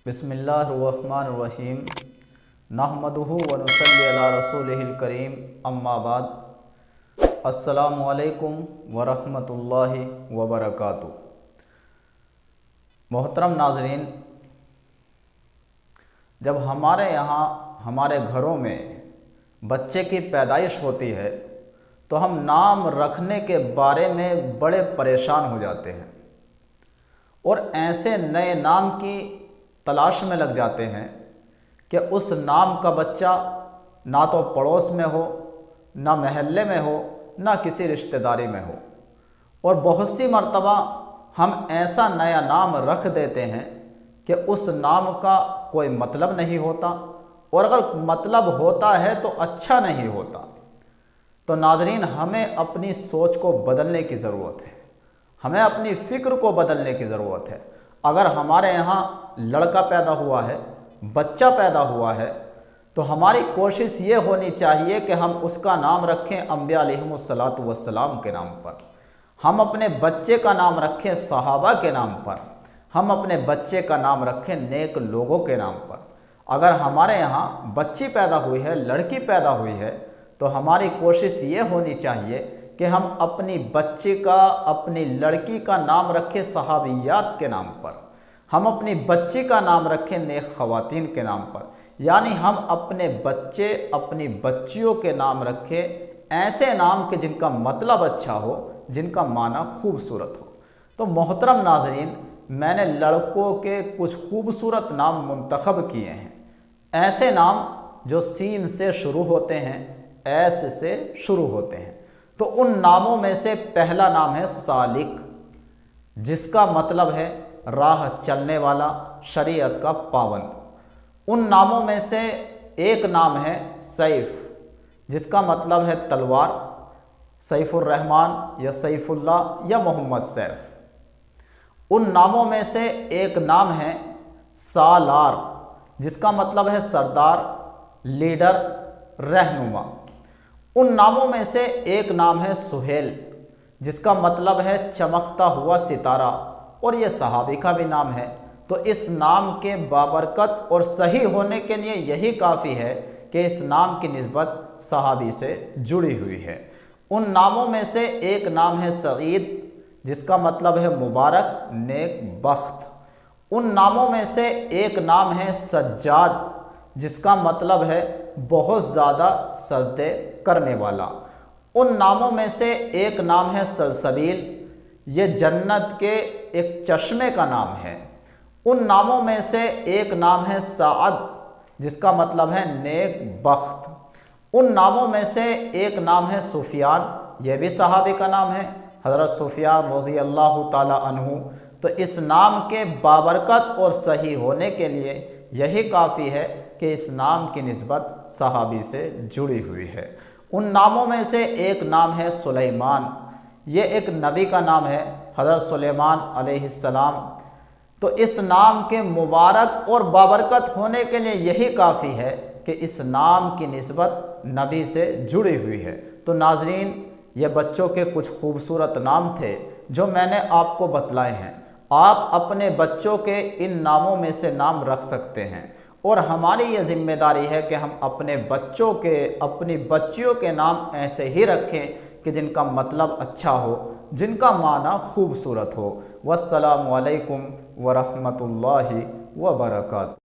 بسم اللہ الرحمن الرحیم نحمدہ ونصلی علی رسولہ الکریم اما بعد السلام علیکم ورحمۃ اللہ وبرکاتہ۔ محترم ناظرین، جب ہمارے یہاں ہمارے گھروں میں بچے کی پیدائش ہوتی ہے تو ہم نام رکھنے کے بارے میں بڑے پریشان ہو جاتے ہیں اور ایسے نئے نام کی تلاش میں لگ جاتے ہیں کہ اس نام کا بچہ نہ تو پڑوس میں ہو، نہ محلے میں ہو، نہ کسی رشتہ داری میں ہو، اور بہت سی مرتبہ ہم ایسا نیا نام رکھ دیتے ہیں کہ اس نام کا کوئی مطلب نہیں ہوتا، اور اگر مطلب ہوتا ہے تو اچھا نہیں ہوتا۔ تو ناظرین، ہمیں اپنی سوچ کو بدلنے کی ضرورت ہے، ہمیں اپنی فکر کو بدلنے کی ضرورت ہے۔ اگر ہمارے یہاں لڑکا پیدا ہوا ہے، بچہ پیدا ہوا ہے، تو ہماری کوشش یہ ہونی چاہیے کہ ہم اس کا نام رکھیں انبیاء علیہم الصلاۃ والسلام کے نام پر، ہم اپنے بچے کا نام رکھیں صحابہ کے نام پر، ہم اپنے بچے کا نام رکھیں نیک لوگوں کے نام پر۔ اگر ہمارے یہاں بچی پیدا ہوئی ہے، لڑکی پیدا ہوئی ہے، تو ہماری کوشش یہ ہونی چاہیے کہ ہم اپنی بچی کا، اپنی لڑکی کا نام رکھیں صحابیات کے نام پر، ہم اپنی بچی کا نام رکھیں نیک خواتین کے نام پر، یعنی ہم اپنے بچے، اپنی بچیوں کے نام رکھیں ایسے نام کہ جن کا مطلب اچھا ہو، جن کا معنی خوبصورت ہو۔ تو محترم ناظرین، میں نے لڑکوں کے کچھ خوبصورت نام منتخب کیے ہیں، ایسے نام جو سین سے شروع ہوتے ہیں، ایس سے شروع ہوتے ہیں۔ تو ان ناموں میں سے پہلا نام ہے سالک، جس کا مطلب ہے راہ چلنے والا، شریعت کا پابند۔ ان ناموں میں سے ایک نام ہے سیف، جس کا مطلب ہے تلوار، سیف الرحمن یا سیف اللہ یا محمد سیف۔ ان ناموں میں سے ایک نام ہے سالار، جس کا مطلب ہے سردار، لیڈر، رہنما۔ ان ناموں میں سے ایک نام ہے سہیل، جس کا مطلب ہے چمکتا ہوا ستارہ، اور یہ صحابی کا بھی نام ہے۔ تو اس نام کے بابرکت اور صحیح ہونے کے لیے یہی کافی ہے کہ اس نام کی نسبت صحابی سے جڑی ہوئی ہے۔ ان ناموں میں سے ایک نام ہے سعید، جس کا مطلب ہے مبارک، نیک بخت۔ ان ناموں میں سے ایک نام ہے سجاد، جس کا مطلب ہے بہت زیادہ سجدے کرنے والا۔ ان ناموں میں سے ایک نام ہے سلسبیل، یہ جنت کے ایک چشمے کا نام ہے۔ ان ناموں میں سے ایک نام ہے سعد، جس کا مطلب ہے نیک بخت۔ ان ناموں میں سے ایک نام ہے سفیان، یہ بھی صحابی کا نام ہے، حضرت سفیان رضی اللہ تعالی عنہ۔ تو اس نام کے بابرکت اور صحیح ہونے کے لیے یہی کافی ہے کہ اس نام کی نسبت صحابی سے جڑی ہوئی ہے۔ ان ناموں میں سے ایک نام ہے سلیمان، یہ ایک نبی کا نام ہے، حضرت سلیمان علیہ السلام۔ تو اس نام کے مبارک اور بابرکت ہونے کے لیے یہی کافی ہے کہ اس نام کی نسبت نبی سے جڑی ہوئی ہے۔ تو ناظرین، یہ بچوں کے کچھ خوبصورت نام تھے جو میں نے آپ کو بتلائے ہیں۔ آپ اپنے بچوں کے ان ناموں میں سے نام رکھ سکتے ہیں، اور ہماری یہ ذمہ داری ہے کہ ہم اپنے بچوں کے، اپنی بچیوں کے نام ایسے ہی رکھیں کہ جن کا مطلب اچھا ہو، جن کا معنی خوبصورت ہو۔ والسلام علیکم ورحمۃ اللہ وبرکاتہ۔